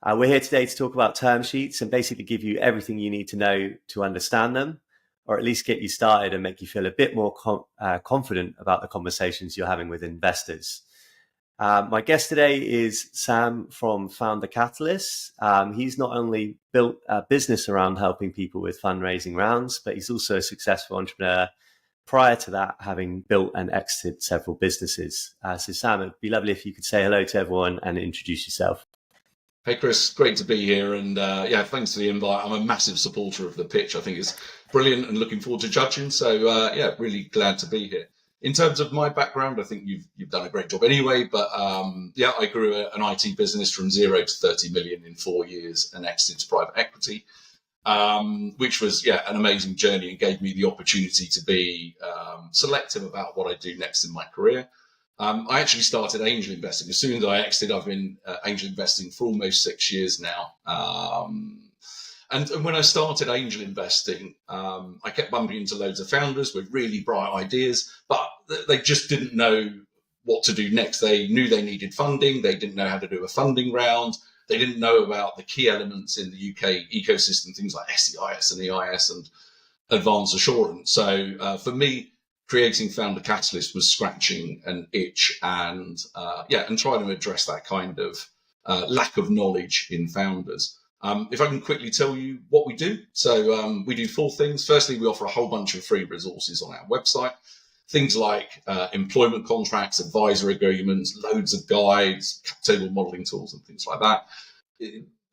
We're here today to talk about term sheets and basically give you everything you need to know to understand them, or at least get you started and make you feel a bit more confident about the conversations you're having with investors. My guest today is Sam from FounderCatalyst. He's not only built a business around helping people with fundraising rounds, but he's also a successful entrepreneur. Prior to that, having built and exited several businesses. So Sam, it'd be lovely if you could say hello to everyone and introduce yourself. Hey Chris, great to be here, and thanks for the invite. I'm a massive supporter of the pitch. I think it's brilliant and looking forward to judging. So really glad to be here. In terms of my background, I think you've done a great job anyway. But I grew an IT business from 0 to 30 million in 4 years and exited to private equity, which was an amazing journey and gave me the opportunity to be selective about what I do next in my career. I actually started angel investing. As soon as I exited, I've been angel investing for almost 6 years now. And when I started angel investing, I kept bumping into loads of founders with really bright ideas, but they just didn't know what to do next. They knew they needed funding. They didn't know how to do a funding round. They didn't know about the key elements in the UK ecosystem, things like SEIS and EIS and advance assurance. So for me, creating FounderCatalyst was scratching an itch and trying to address that kind of lack of knowledge in founders. If I can quickly tell you what we do. So we do 4 things. Firstly, we offer a whole bunch of free resources on our website. Things like employment contracts, advisory agreements, loads of guides, cap table modeling tools and things like that.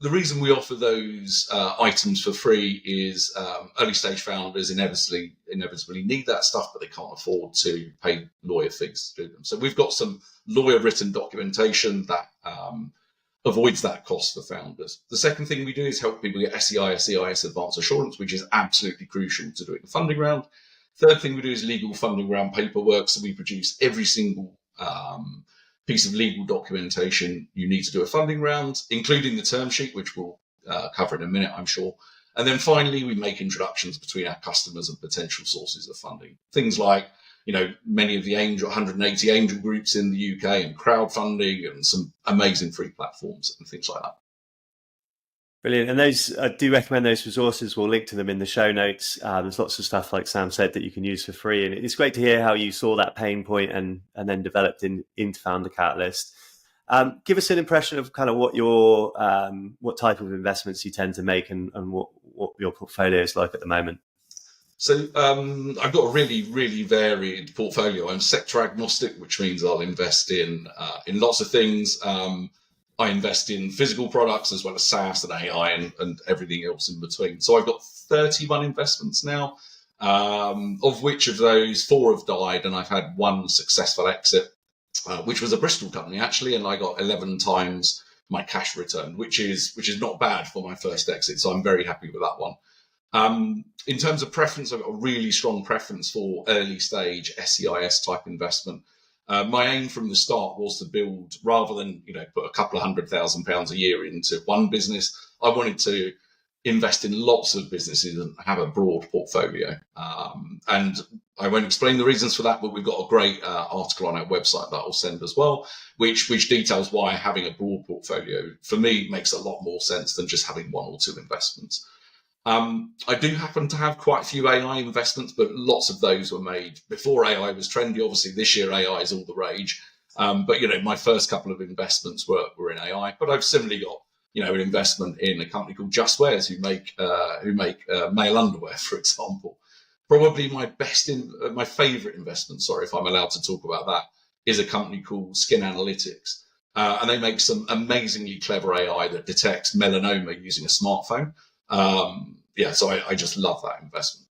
The reason we offer those items for free is early stage founders inevitably need that stuff, but they can't afford to pay lawyer fees to do them. So we've got some lawyer written documentation that avoids that cost for founders. The second thing we do is help people get SEIS, EIS advance assurance, which is absolutely crucial to doing a funding round. Third thing we do is legal funding round paperwork. So we produce every single piece of legal documentation you need to do a funding round, including the term sheet, which we'll cover in a minute, I'm sure. And then finally, we make introductions between our customers and potential sources of funding. Things like, many of the 180 angel groups in the UK and crowdfunding and some amazing free platforms and things like that. Brilliant. And those, I do recommend those resources. We'll link to them in the show notes. There's lots of stuff, like Sam said, that you can use for free. And it's great to hear how you saw that pain point and then developed into FounderCatalyst. Give us an impression of kind of what type of investments you tend to make and what your portfolio is like at the moment. So I've got a really, really varied portfolio. I'm sector agnostic, which means I'll invest in lots of things. I invest in physical products as well as SaaS and AI and everything else in between. So I've got 31 investments now, of which of those 4 have died, and I've had 1 successful exit, which was a Bristol company actually, and I got 11 times my cash return, which is not bad for my first exit. So I'm very happy with that one. In terms of preference, I've got a really strong preference for early stage SEIS type investment. My aim from the start was to build, rather than put a couple of £100,000 a year into one business, I wanted to invest in lots of businesses and have a broad portfolio. And I won't explain the reasons for that, but we've got a great article on our website that I'll send as well, which details why having a broad portfolio for me makes a lot more sense than just having 1 or 2 investments. I do happen to have quite a few AI investments, but lots of those were made before AI was trendy. Obviously, this year AI is all the rage. But my first couple of investments were in AI. But I've similarly got an investment in a company called Just Wears who make male underwear, for example. Probably my favorite investment, if I'm allowed to talk about that, is a company called Skin Analytics. And they make some amazingly clever AI that detects melanoma using a smartphone. So I just love that investment.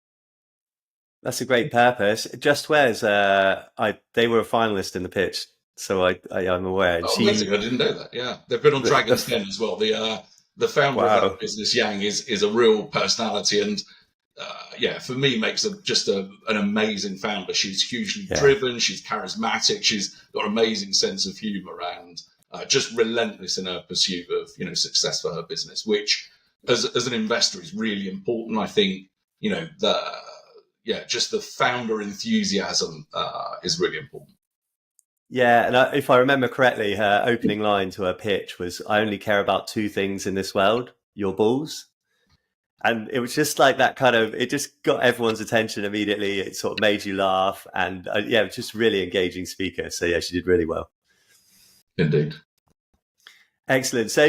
That's a great purpose. Just Wears, they were a finalist in the pitch, so I'm aware. Amazing! I didn't know that. Yeah, they've been on Dragon's Den as well. The founder of that business, Yang, is a real personality, and for me makes just an amazing founder. She's hugely driven. She's charismatic. She's got an amazing sense of humour and just relentless in her pursuit of success for her business, which as an investor is really important. I think just the founder enthusiasm is really important. Yeah, and if I remember correctly, her opening line to her pitch was, "I only care about two things in this world: your balls." And it was just like that kind of, it just got everyone's attention immediately. It sort of made you laugh. And yeah, it was just really engaging speaker. So yeah, she did really well. Indeed. Excellent. So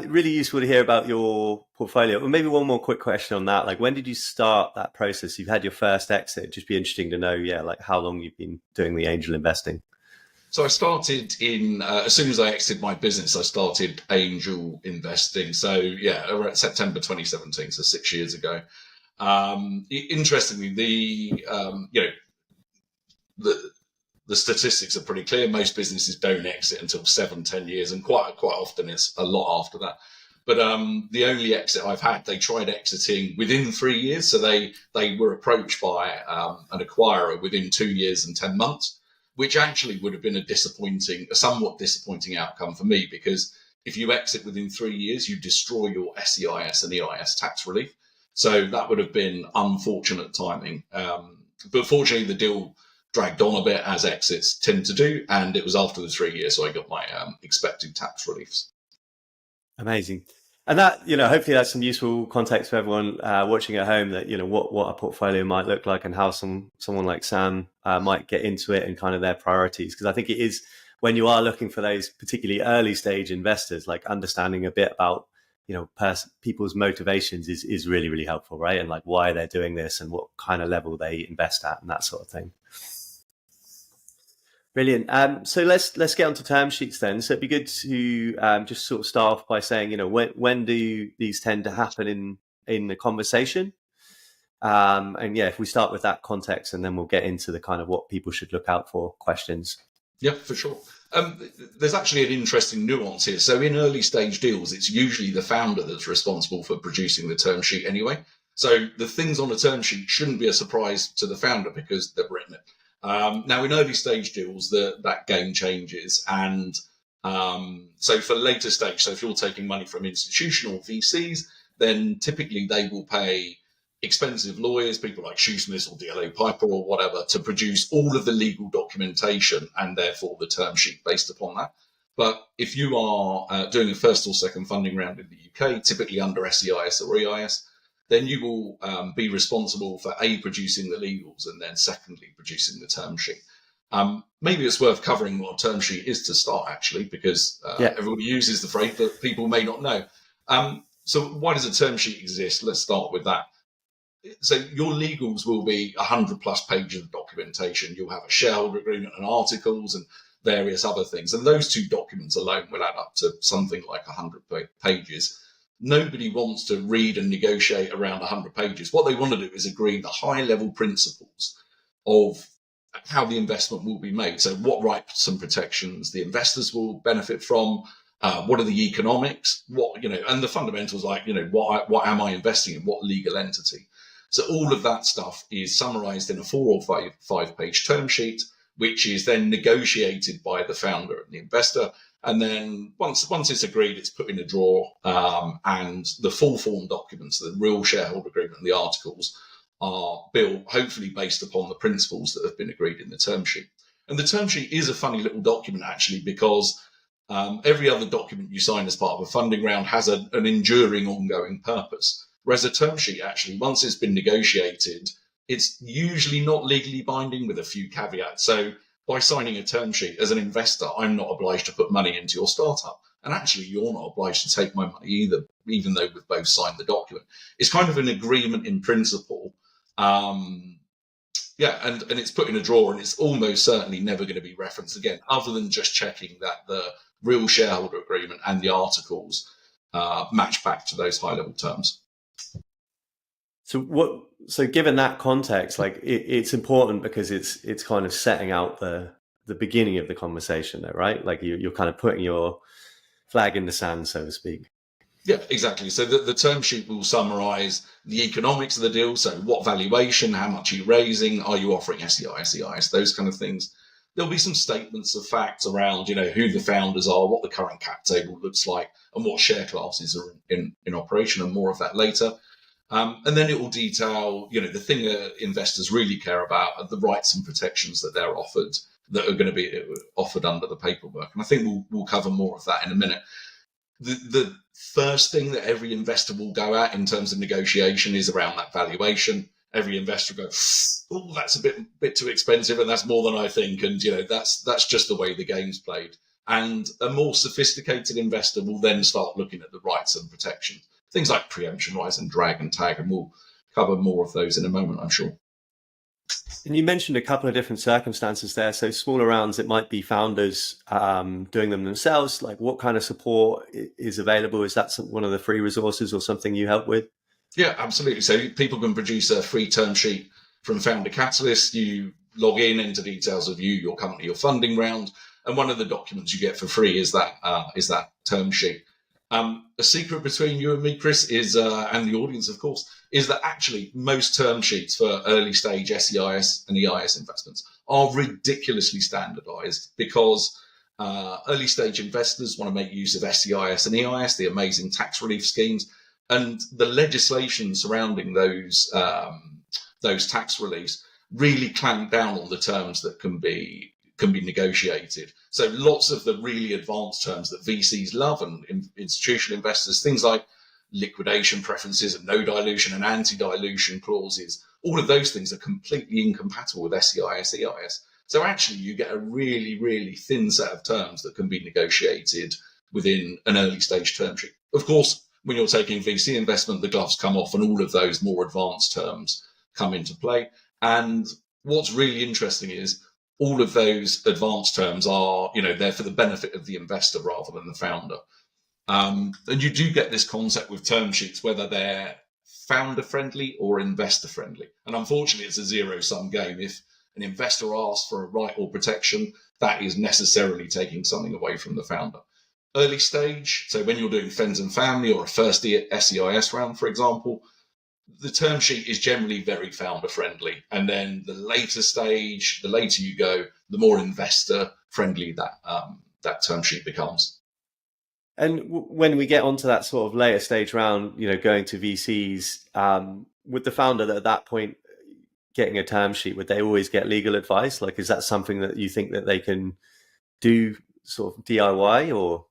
really useful to hear about your portfolio. Well, maybe one more quick question on that. Like, when did you start that process? You've had your first exit. It'd just be interesting to know, yeah, like how long you've been doing the angel investing. So I started in, as soon as I exited my business, I started angel investing. So yeah, around September 2017, so 6 years ago. Interestingly, the statistics are pretty clear. Most businesses don't exit until 7-10 years, and quite often it's a lot after that. But the only exit I've had, they tried exiting within 3 years. So they were approached by an acquirer within 2 years and 10 months. Which actually would have been a somewhat disappointing outcome for me, because if you exit within 3 years, you destroy your SEIS and EIS tax relief. So that would have been unfortunate timing. But fortunately, the deal dragged on a bit, as exits tend to do, and it was after the 3 years, so I got my expected tax reliefs. Amazing. And that, hopefully that's some useful context for everyone watching at home, that, what a portfolio might look like and how someone like Sam might get into it and kind of their priorities. Because I think it is, when you are looking for those particularly early stage investors, like understanding a bit about, people's motivations is really, really helpful, right? And like why they're doing this and what kind of level they invest at and that sort of thing. Brilliant. So let's get onto term sheets then. So it'd be good to just sort of start off by saying, when do these tend to happen in the conversation? And yeah, if we start with that context, and then we'll get into the kind of what people should look out for questions. Yeah, for sure. There's actually an interesting nuance here. So in early stage deals, it's usually the founder that's responsible for producing the term sheet anyway. So the things on a term sheet shouldn't be a surprise to the founder because they've written it. Now, in early stage deals, that game changes. And so for later stage, so if you're taking money from institutional VCs, then typically they will pay expensive lawyers, people like Shoesmith or DLA Piper or whatever, to produce all of the legal documentation and therefore the term sheet based upon that. But if you are doing a first or second funding round in the UK, typically under SEIS or EIS, then you will be responsible for producing the legals, and then secondly, producing the term sheet. Maybe it's worth covering what a term sheet is to start, actually, because everybody uses the phrase, but people may not know. So why does a term sheet exist? Let's start with that. So your legals will be 100 plus pages of documentation. You'll have a shareholder agreement and articles and various other things. And those two documents alone will add up to something like 100 pages. Nobody wants to read and negotiate around 100 pages. What they want to do is agree the high-level principles of how the investment will be made. So what rights and protections the investors will benefit from, what are the economics, and the fundamentals like, what am I investing in, what legal entity. So all of that stuff is summarized in a 4 or 5 page term sheet, which is then negotiated by the founder and the investor. And then once it's agreed, it's put in a drawer, and the full form documents, the real shareholder agreement and the articles, are built, hopefully based upon the principles that have been agreed in the term sheet. And the term sheet is a funny little document, actually, because every other document you sign as part of a funding round has an enduring, ongoing purpose. Whereas a term sheet, actually, once it's been negotiated, it's usually not legally binding, with a few caveats. So by signing a term sheet as an investor, I'm not obliged to put money into your startup. And actually, you're not obliged to take my money either, even though we've both signed the document. It's kind of an agreement in principle. And it's put in a drawer, and it's almost certainly never going to be referenced again, other than just checking that the real shareholder agreement and the articles match back to those high-level terms. So given that context, like it's important because it's kind of setting out the beginning of the conversation there, right? Like you're kind of putting your flag in the sand, so to speak. Yeah, exactly. So the term sheet will summarize the economics of the deal. So what valuation, how much are you raising? Are you offering SEIS, those kind of things. There'll be some statements of facts around, who the founders are, what the current cap table looks like, and what share classes are in operation, and more of that later. And then it will detail, the thing that investors really care about are the rights and protections that they're offered that are going to be offered under the paperwork. And I think we'll cover more of that in a minute. The first thing that every investor will go at in terms of negotiation is around that valuation. Every investor will go, oh, that's a bit too expensive, and that's more than I think. And that's just the way the game's played. And a more sophisticated investor will then start looking at the rights and protections, things like preemption, rise and drag and tag, and we'll cover more of those in a moment, I'm sure. And you mentioned a couple of different circumstances there. So smaller rounds, it might be founders doing them themselves. Like, what kind of support is available? Is that one of the free resources or something you help with? Yeah, absolutely. So people can produce a free term sheet from FounderCatalyst. You log in, enter details of you, your company, your funding round, and one of the documents you get for free is that term sheet. A secret between you and me, Chris, is and the audience, of course, is that actually most term sheets for early stage SEIS and EIS investments are ridiculously standardized, because early stage investors want to make use of SEIS and EIS, the amazing tax relief schemes, and the legislation surrounding those tax reliefs really clamp down on the terms that can be negotiated. So lots of the really advanced terms that VCs love and institutional investors, things like liquidation preferences and no dilution and anti-dilution clauses, all of those things are completely incompatible with SEIS, EIS. So actually you get a really, really thin set of terms that can be negotiated within an early stage term sheet. Of course, when you're taking VC investment, the gloves come off and all of those more advanced terms come into play. And what's really interesting is all of those advanced terms are, they're for the benefit of the investor rather than the founder. And you do get this concept with term sheets, whether they're founder friendly or investor friendly. And unfortunately, it's a zero sum game. If an investor asks for a right or protection, that is necessarily taking something away from the founder. Early stage, so when you're doing friends and family or a first SEIS round, for example, the term sheet is generally very founder friendly. And then the later stage, the later you go, the more investor friendly that term sheet becomes. And when we get onto that sort of later stage round, going to VCs, with the founder at that point getting a term sheet, would they always get legal advice? Like, is that something that you think that they can do sort of DIY or?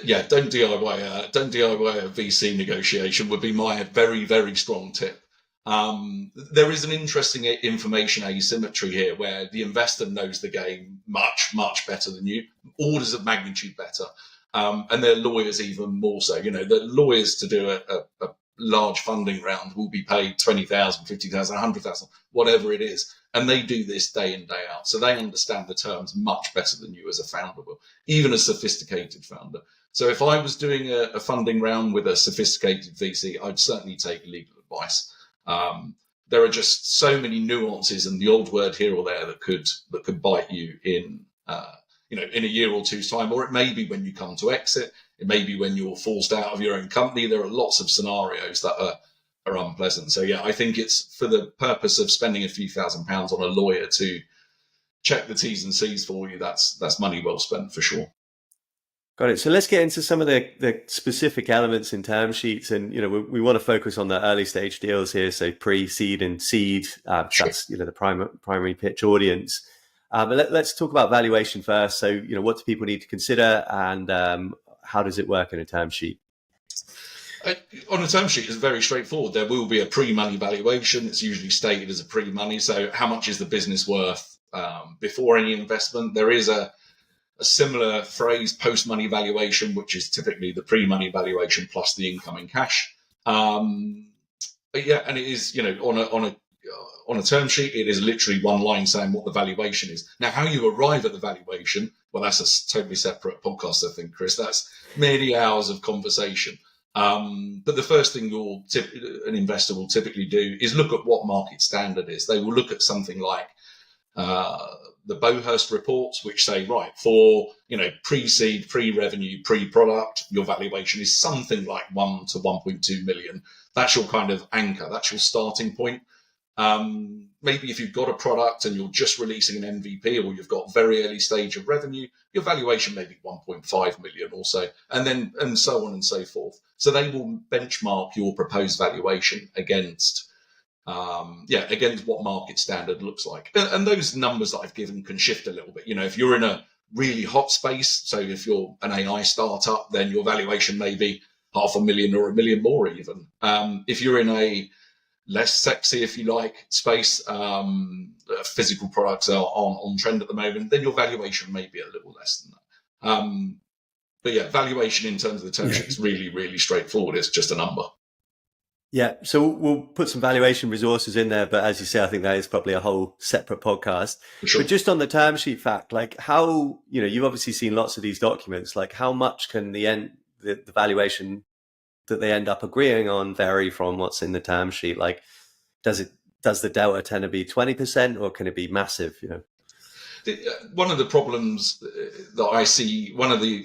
Yeah, don't DIY a VC negotiation would be my very, very strong tip. There is an interesting information asymmetry here where the investor knows the game much, much better than you, orders of magnitude better. And their lawyers even more so. The lawyers to do a large funding round will be paid 20,000, 50,000, 100,000, whatever it is. And they do this day in, day out. So they understand the terms much better than you as a founder will, even a sophisticated founder. So if I was doing a funding round with a sophisticated VC, I'd certainly take legal advice. There are just so many nuances and the old word here or there that could bite you in a year or two's time, or it may be when you come to exit. It may be when you're forced out of your own company. There are lots of scenarios that are unpleasant. So yeah, I think it's for the purpose of spending a few £1,000s on a lawyer to check the T's and C's for you. That's money well spent for sure. Got it. So let's get into some of the specific elements in term sheets, and we want to focus on the early stage deals here, so pre-seed and seed. Sure. That's the primary pitch audience. But let's talk about valuation first. So what do people need to consider, and how does it work in a term sheet? On a term sheet, it's very straightforward. There will be a pre-money valuation. It's usually stated as a pre-money. So how much is the business worth before any investment? There is a similar phrase, post-money valuation, which is typically the pre-money valuation plus the incoming cash. But yeah, and it is, on a term sheet, it is literally one line saying what the valuation is. Now, how you arrive at the valuation, well, that's a totally separate podcast, I think, Chris. That's many hours of conversation. But the first thing an investor will typically do is look at what market standard is. They will look at something like the Bohurst reports, which say, right, for pre-seed, pre-revenue, pre-product, your valuation is something like 1 to 1.2 million. That's your kind of anchor. That's your starting point. Maybe if you've got a product and you're just releasing an MVP, or you've got very early stage of revenue, your valuation may be 1.5 million or so, and so on and so forth. So they will benchmark your proposed valuation against against what market standard looks like. And those numbers that I've given can shift a little bit. If you're in a really hot space, so if you're an AI startup, then your valuation may be 500,000 or $1 million more even. If you're in a less sexy, if you like, space, physical products are on trend at the moment, then your valuation may be a little less than that. But yeah, valuation in terms of the term sheet is really, really straightforward. It's just a number. Yeah, so we'll put some valuation resources in there, but as you say, I think that is probably a whole separate podcast. Sure. But just on the term sheet fact, like how, you've obviously seen lots of these documents, like how much can the valuation that they end up agreeing on vary from what's in the term sheet? Like, does the delta tend to be 20% or can it be massive, One of the problems that I see, one of the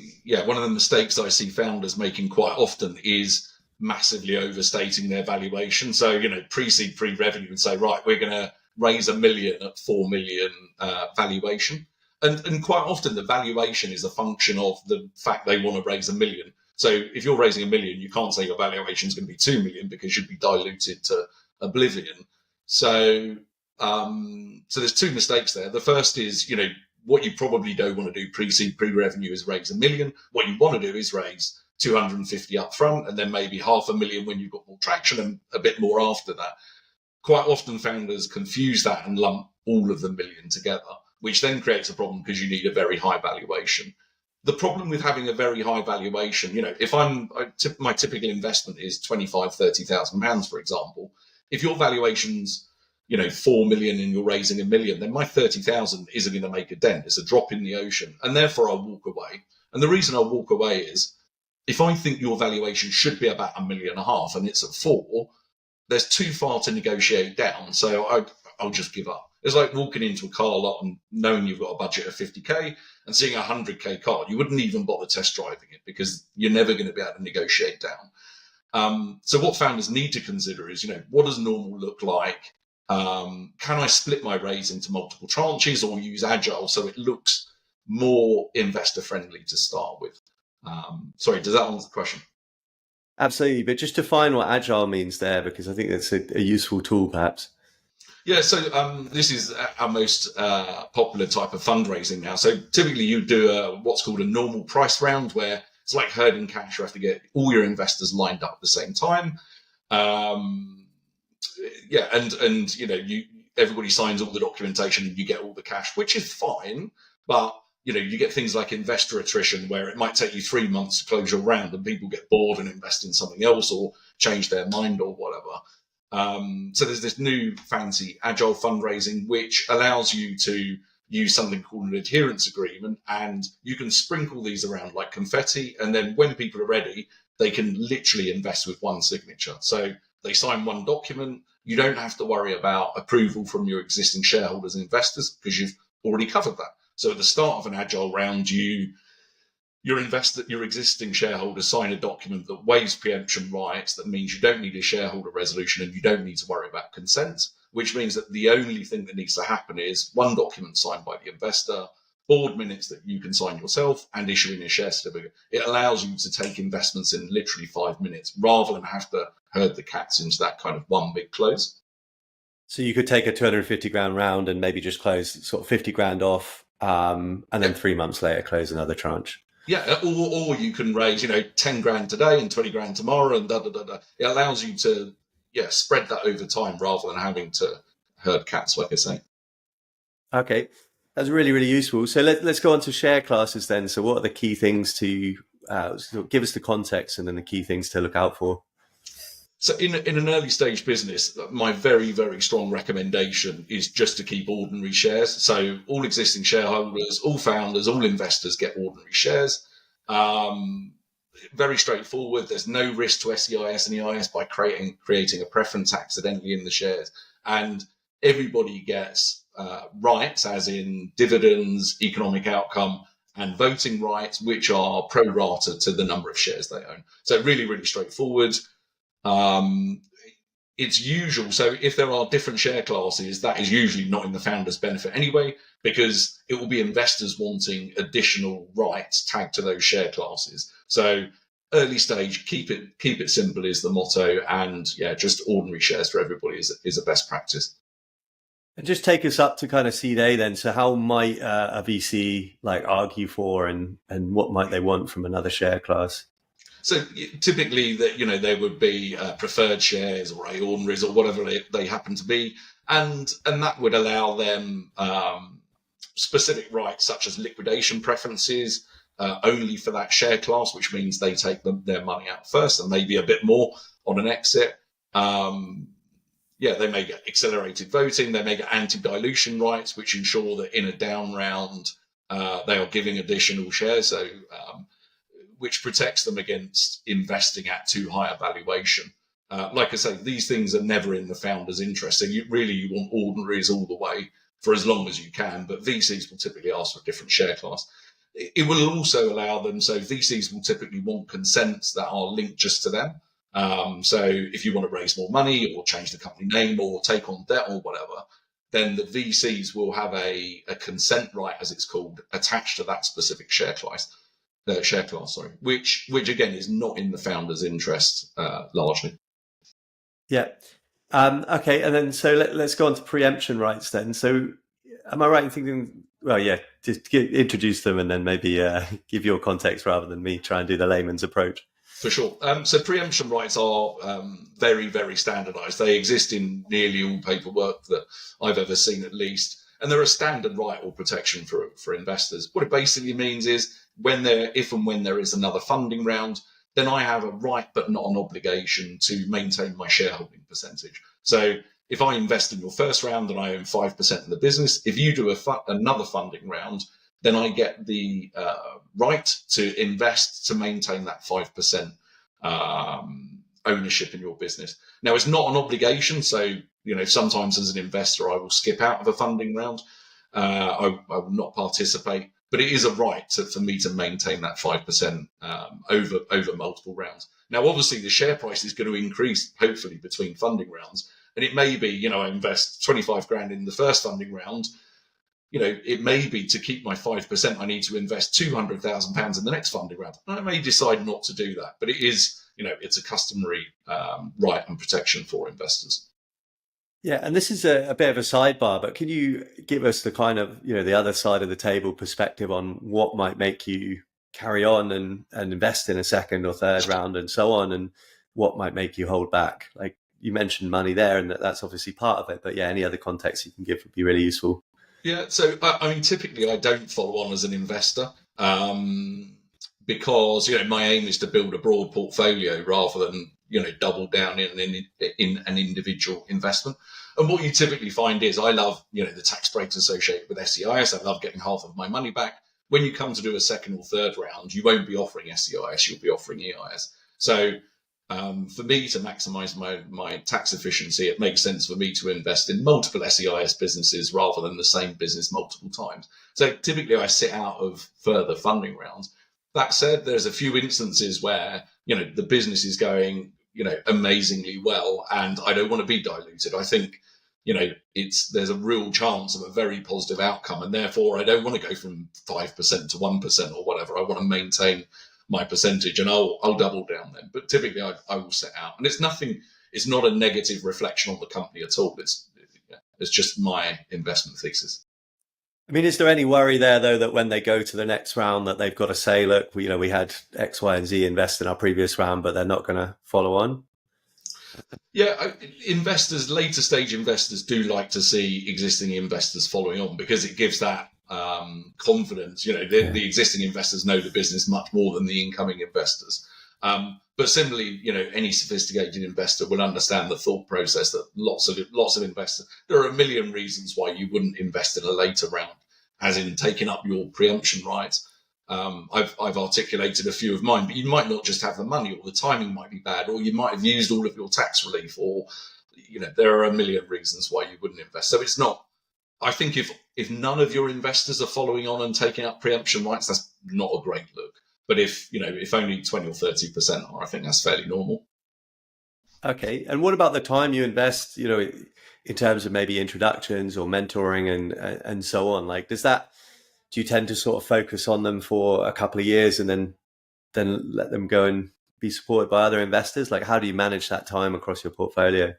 mistakes I see founders making quite often is massively overstating their valuation. So, pre-seed, pre-revenue and say, right, we're going to raise $1 million at 4 million valuation. And quite often the valuation is a function of the fact they want to raise $1 million. So if you're raising $1 million, you can't say your valuation is going to be 2 million because you'd be diluted to oblivion. So there's two mistakes there. The first is, what you probably don't want to do pre-seed, pre-revenue is raise $1 million. What you want to do is raise 250 up front and then maybe $500,000 when you've got more traction and a bit more after that. Quite often founders confuse that and lump all of the million together, which then creates a problem because you need a very high valuation. The problem with having a very high valuation, if my typical investment is £25,000, £30,000, for example, if your valuation's 4 million and you're raising $1 million, then my 30,000 isn't going to make a dent. It's a drop in the ocean. And therefore I'll walk away. And the reason I'll walk away is if I think your valuation should be about 1.5 million and it's at 4, there's too far to negotiate down. So I'll just give up. It's like walking into a car lot and knowing you've got a budget of 50k and seeing a 100k car. You wouldn't even bother test driving it because you're never going to be able to negotiate down. So what founders need to consider is, what does normal look like? Can I split my raise into multiple tranches or use Agile so it looks more investor friendly to start with? Sorry, does that answer the question? Absolutely, but just define what Agile means there, because I think that's a useful tool, perhaps. Yeah, so this is our most popular type of fundraising now. So typically you do what's called a normal price round, where it's like herding cash. You have to get all your investors lined up at the same time. Everybody signs all the documentation and you get all the cash, which is fine, but you get things like investor attrition where it might take you 3 months to close your round and people get bored and invest in something else or change their mind or whatever. So there's this new fancy Agile fundraising, which allows you to use something called an adherence agreement, and you can sprinkle these around like confetti. And then when people are ready, they can literally invest with one signature. So they sign one document. You don't have to worry about approval from your existing shareholders and investors because you've already covered that. So at the start of an Agile round, your existing shareholders sign a document that waives preemption rights. That means you don't need a shareholder resolution and you don't need to worry about consent, which means that the only thing that needs to happen is one document signed by the investor, board minutes that you can sign yourself, and issuing a share certificate. It allows you to take investments in literally 5 minutes rather than have to herd the cats into that kind of one big close. So you could take a 250 grand round and maybe just close sort of 50 grand off, and then 3 months later close another tranche. Yeah, or you can raise, 10 grand today and 20 grand tomorrow and da-da-da-da. It allows you to, spread that over time rather than having to herd cats, like I say. Okay, that's really, really useful. So let's go on to share classes then. So what are the key things to give us the context and then the key things to look out for? So in an early stage business, my very, very strong recommendation is just to keep ordinary shares. So all existing shareholders, all founders, all investors get ordinary shares. Very straightforward. There's no risk to SEIS and EIS by creating a preference accidentally in the shares. And everybody gets rights, as in dividends, economic outcome, and voting rights, which are pro rata to the number of shares they own. So really, really straightforward. It's usual. So if there are different share classes, that is usually not in the founder's benefit anyway, because it will be investors wanting additional rights tagged to those share classes. So early stage, keep it simple is the motto, and yeah, just ordinary shares for everybody is a best practice. And just take us up to kind of seed A then. So how might a VC like argue for, and what might they want from another share class? So typically that, there would be preferred shares or A ordinaries or whatever they happen to be. And that would allow them specific rights such as liquidation preferences only for that share class, which means they take their money out first and maybe a bit more on an exit. They may get accelerated voting. They may get anti-dilution rights, which ensure that in a down round, they are giving additional shares. So which protects them against investing at too high a valuation. Like I say, these things are never in the founder's interest. So you want ordinaries all the way for as long as you can, but VCs will typically ask for a different share class. It will also allow them, so VCs will typically want consents that are linked just to them. So if you want to raise more money or change the company name or take on debt or whatever, then the VCs will have a consent right, as it's called, attached to that specific share class. Which again is not in the founder's interest largely. Yeah. Okay. And then so let's go on to preemption rights then. So am I right in thinking? Well, yeah. Just introduce them and then maybe give your context rather than me try and do the layman's approach. For sure. So preemption rights are very, very standardized. They exist in nearly all paperwork that I've ever seen, at least. And they're a standard right or protection for investors. What it basically means is if and when there is another funding round, then I have a right but not an obligation to maintain my shareholding percentage. So if I invest in your first round and I own 5% of the business, if you do another funding round, then I get the right to invest to maintain that 5% ownership in your business. Now, it's not an obligation. So, sometimes as an investor, I will skip out of a funding round. I will not participate, but it is a right for me to maintain that 5% over multiple rounds. Now, obviously, the share price is going to increase, hopefully, between funding rounds. And it may be, I invest 25 grand in the first funding round. It may be to keep my 5%, I need to invest £200,000 in the next funding round. And I may decide not to do that, but it is, it's a customary right and protection for investors. Yeah, and this is a bit of a sidebar, but can you give us the kind of, the other side of the table perspective on what might make you carry on and invest in a second or third round and so on, and what might make you hold back? Like you mentioned money there, and that's obviously part of it, but yeah, any other context you can give would be really useful. Yeah, so typically I don't follow on as an investor because my aim is to build a broad portfolio rather than double down in an individual investment. And what you typically find is I love the tax breaks associated with SEIS. I love getting half of my money back. When you come to do a second or third round, you won't be offering SEIS, you'll be offering EIS. So for me to maximize my tax efficiency, it makes sense for me to invest in multiple SEIS businesses rather than the same business multiple times. So typically I sit out of further funding rounds. That said, there's a few instances where, the business is going, amazingly well, and I don't want to be diluted. I think, there's a real chance of a very positive outcome, and therefore I don't want to go from 5% to 1% or whatever. I want to maintain my percentage, and I'll double down then. But typically I will set out, and it's not a negative reflection on the company at all. It's just my investment thesis. I mean, is there any worry there, though, that when they go to the next round that they've got to say, look, we had X, Y, and Z invest in our previous round, but they're not going to follow on? Yeah, later stage investors do like to see existing investors following on because it gives that confidence. The existing investors know the business much more than the incoming investors. But similarly, any sophisticated investor will understand the thought process that lots of investors, there are a million reasons why you wouldn't invest in a later round, as in taking up your preemption rights. I've articulated a few of mine, but you might not just have the money, or the timing might be bad, or you might have used all of your tax relief, or there are a million reasons why you wouldn't invest. So it's not. I think if none of your investors are following on and taking up preemption rights, that's not a great look. But if only 20 or 30% are, I think that's fairly normal. Okay. And what about the time you invest, in terms of maybe introductions or mentoring and so on? Like, do you tend to sort of focus on them for a couple of years and then let them go and be supported by other investors? Like, how do you manage that time across your portfolio?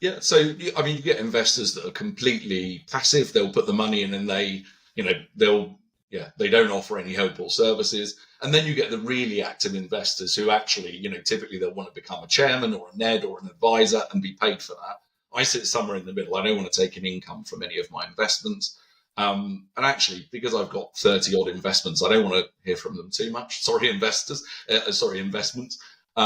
Yeah, so I mean, you get investors that are completely passive. They'll put the money in and they don't offer any help or services. And then you get the really active investors who actually, typically they'll want to become a chairman or a NED or an advisor and be paid for that. I sit somewhere in the middle. I don't want to take an income from any of my investments. And actually, because I've got 30 odd investments, I don't want to hear from them too much. Sorry, investors. Investments. But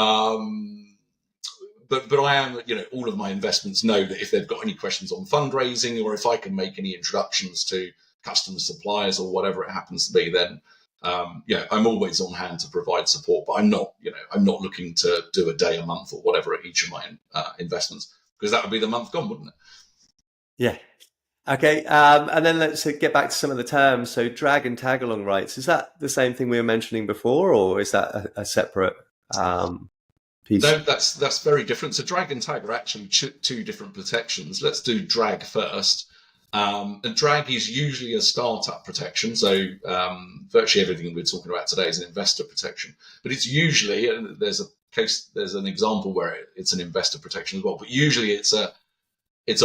I am, all of my investments know that if they've got any questions on fundraising or if I can make any introductions to customers, suppliers, or whatever it happens to be, then I'm always on hand to provide support. But I'm not looking to do a day a month or whatever at each of my investments, because that would be the month gone, wouldn't it? Yeah. Okay. And then let's get back to some of the terms. So drag and tag along rights, is that the same thing we were mentioning before, or is that a separate piece? No, that's very different. So drag and tag are actually two different protections. Let's do drag first. And drag is usually a startup protection. So virtually everything we're talking about today is an investor protection. But it's usually, and there's an example where it's an investor protection as well. But usually it's a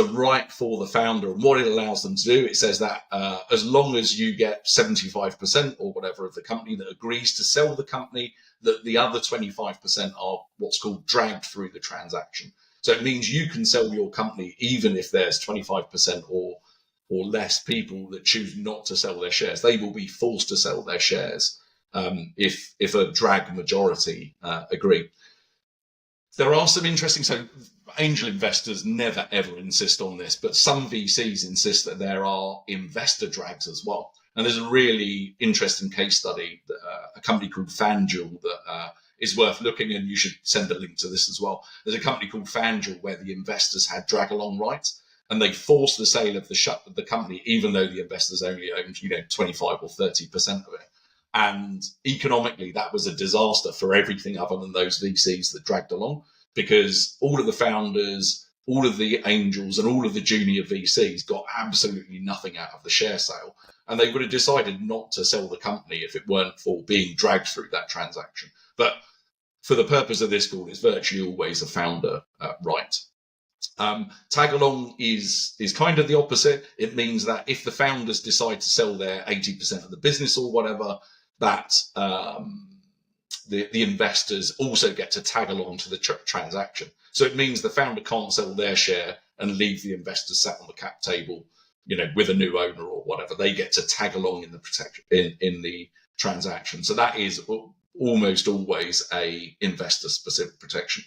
right for the founder. And what it allows them to do, it says that as long as you get 75% or whatever of the company that agrees to sell the company, that the other 25% are what's called dragged through the transaction. So it means you can sell your company even if there's 25% or less people that choose not to sell their shares. They will be forced to sell their shares if a drag majority agree. There are some interesting, so angel investors never ever insist on this, but some VCs insist that there are investor drags as well. And there's a really interesting case study that a company called FanDuel that is worth looking, and you should send a link to this as well. There's a company called FanDuel where the investors had drag along rights, and they forced the sale of the company, even though the investors only owned 25 or 30% of it. And economically, that was a disaster for everything other than those VCs that dragged along, because all of the founders, all of the angels, and all of the junior VCs got absolutely nothing out of the share sale. And they would have decided not to sell the company if it weren't for being dragged through that transaction. But for the purpose of this call, it's virtually always a founder right. Tag along is kind of the opposite. It means that if the founders decide to sell their 80% of the business or whatever, that the investors also get to tag along to the transaction. So it means the founder can't sell their share and leave the investors sat on the cap table, with a new owner or whatever. They get to tag along in the protection in the transaction. So that is almost always a investor specific protection.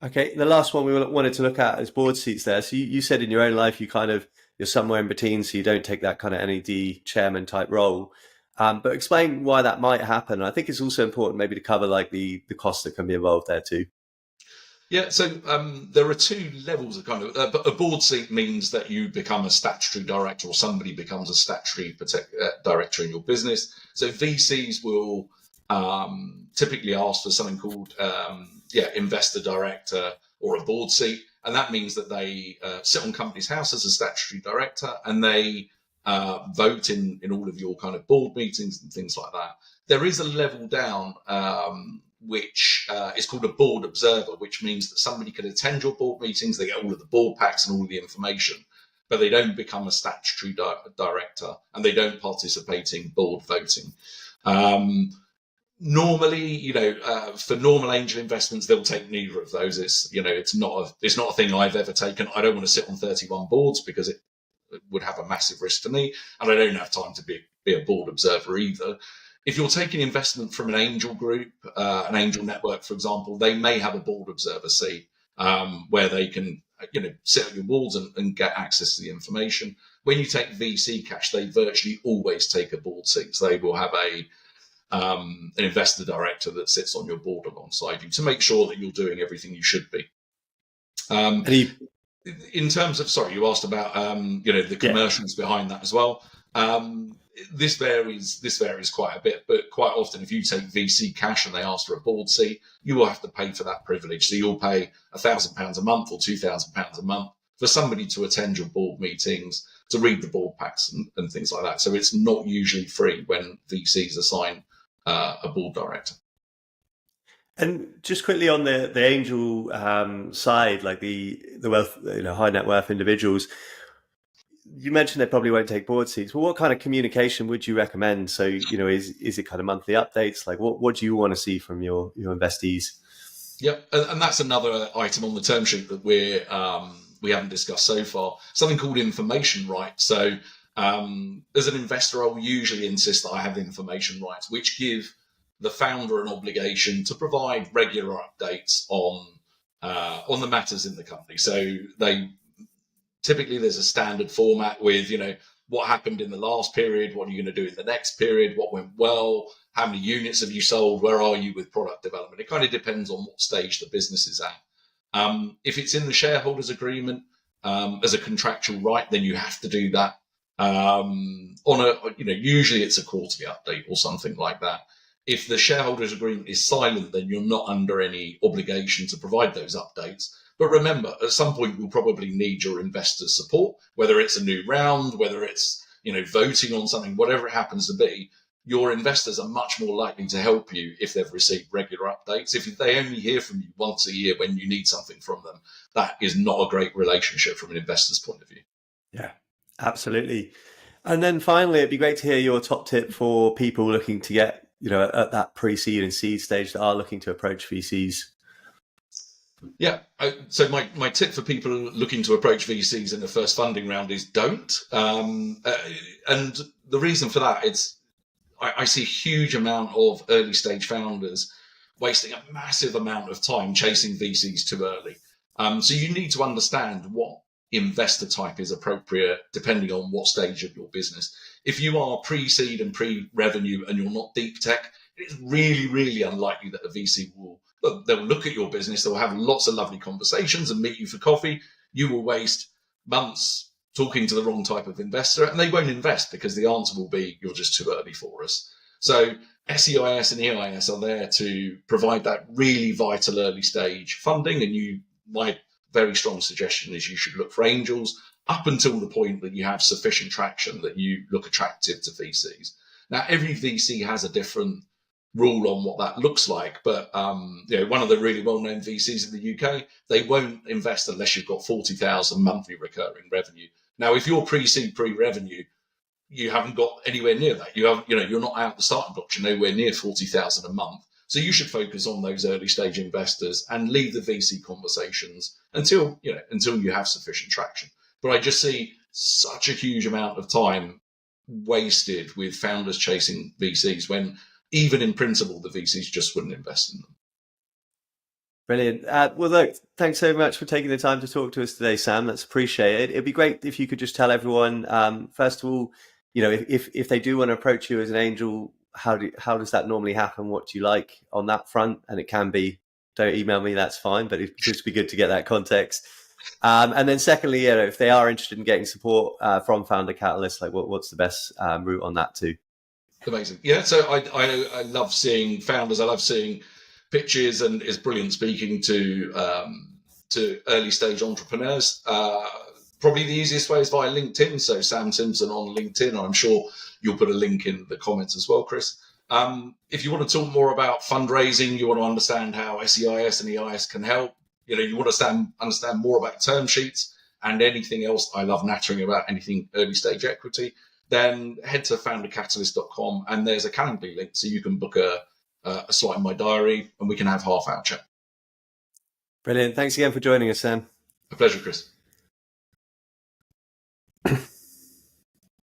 Okay, the last one we wanted to look at is board seats there. So you said in your own life you're somewhere in between, so you don't take that kind of NED chairman type role. But explain why that might happen. I think it's also important maybe to cover like the costs that can be involved there too. Yeah, so there are two levels of kind of, but a board seat means that you become a statutory director or somebody becomes a statutory director in your business. So VCs will typically ask for something called investor director or a board seat. And that means that they sit on Companies House as a statutory director, and they vote in all of your kind of board meetings and things like that. There is a level down which is called a board observer, which means that somebody can attend your board meetings, they get all of the board packs and all of the information, but they don't become a statutory director and they don't participate in board voting. Normally, for normal angel investments, they'll take neither of those. It's not a thing I've ever taken. I don't want to sit on 31 boards because it would have a massive risk to me, and I don't have time to be a board observer either. If you're taking investment from an angel group, an angel network, for example, they may have a board observer seat where they can, sit on your boards and get access to the information. When you take VC cash, they virtually always take a board seat. So they will have an investor director that sits on your board alongside you to make sure that you're doing everything you should be. In terms of, sorry, you asked about the commercials behind that as well. This varies quite a bit, but quite often if you take VC cash and they ask for a board seat, you will have to pay for that privilege. So you'll pay £1,000 a month or £2,000 a month for somebody to attend your board meetings, to read the board packs and things like that. So it's not usually free when VCs assign a board director. And just quickly on the angel side, like the wealth, high net worth individuals, you mentioned they probably won't take board seats. Well, what kind of communication would you recommend? So, is it kind of monthly updates? Like, what do you want to see from your investees? Yep, and that's another item on the term sheet that we haven't discussed so far. Something called information rights. So, as an investor, I will usually insist that I have information rights, which give the founder an obligation to provide regular updates on the matters in the company. So typically there's a standard format with, what happened in the last period, what are you going to do in the next period, what went well, how many units have you sold, where are you with product development. It kind of depends on what stage the business is at. If it's in the shareholders agreement as a contractual right, then you have to do that. Usually it's a quarterly update or something like that. If the shareholders agreement is silent, then you're not under any obligation to provide those updates. But remember, at some point, you'll probably need your investors' support, whether it's a new round, whether it's, voting on something, whatever it happens to be. Your investors are much more likely to help you if they've received regular updates. If they only hear from you once a year when you need something from them, that is not a great relationship from an investor's point of view. Yeah, absolutely. And then finally, it'd be great to hear your top tip for people looking to get, at that pre-seed and seed stage that are looking to approach VCs. Yeah. So my tip for people looking to approach VCs in the first funding round is don't. And the reason for that is I see a huge amount of early stage founders wasting a massive amount of time chasing VCs too early. So you need to understand what investor type is appropriate depending on what stage of your business. If you are pre-seed and pre-revenue and you're not deep tech, it's really, really unlikely that a VC they'll look at your business, they'll have lots of lovely conversations and meet you for coffee. You will waste months talking to the wrong type of investor and they won't invest because the answer will be, you're just too early for us. So SEIS and EIS are there to provide that really vital early stage funding. And my very strong suggestion is you should look for angels up until the point that you have sufficient traction that you look attractive to VCs. Now, every VC has a different rule on what that looks like, but one of the really well-known VCs in the UK, they won't invest unless you've got 40,000 monthly recurring revenue. Now, if you're pre-seed, pre-revenue, you haven't got anywhere near that. You're not out the starting blocks. You're nowhere near 40,000 a month. So you should focus on those early stage investors and leave the VC conversations until you have sufficient traction. But I just see such a huge amount of time wasted with founders chasing VCs when even in principle, the VCs just wouldn't invest in them. Brilliant. Well, look, thanks so much for taking the time to talk to us today, Sam. That's appreciated. It'd be great if you could just tell everyone, first of all, if they do want to approach you as an angel, how does that normally happen? What do you like on that front? And it can be, don't email me, that's fine, but it'd just be good to get that context. And then secondly, if they are interested in getting support from FounderCatalyst, like what's the best route on that too? Amazing. Yeah, so I love seeing founders. I love seeing pitches, and it's brilliant speaking to early stage entrepreneurs. Probably the easiest way is via LinkedIn. So Sam Simpson on LinkedIn. I'm sure you'll put a link in the comments as well, Chris. If you want to talk more about fundraising, you want to understand how SEIS and EIS can help. You want to understand more about term sheets and anything else. I love nattering about anything early stage equity. Then head to FounderCatalyst.com and there's a Calendly link so you can book a slot in my diary and we can have half-hour chat. Brilliant. Thanks again for joining us, Sam. A pleasure, Chris.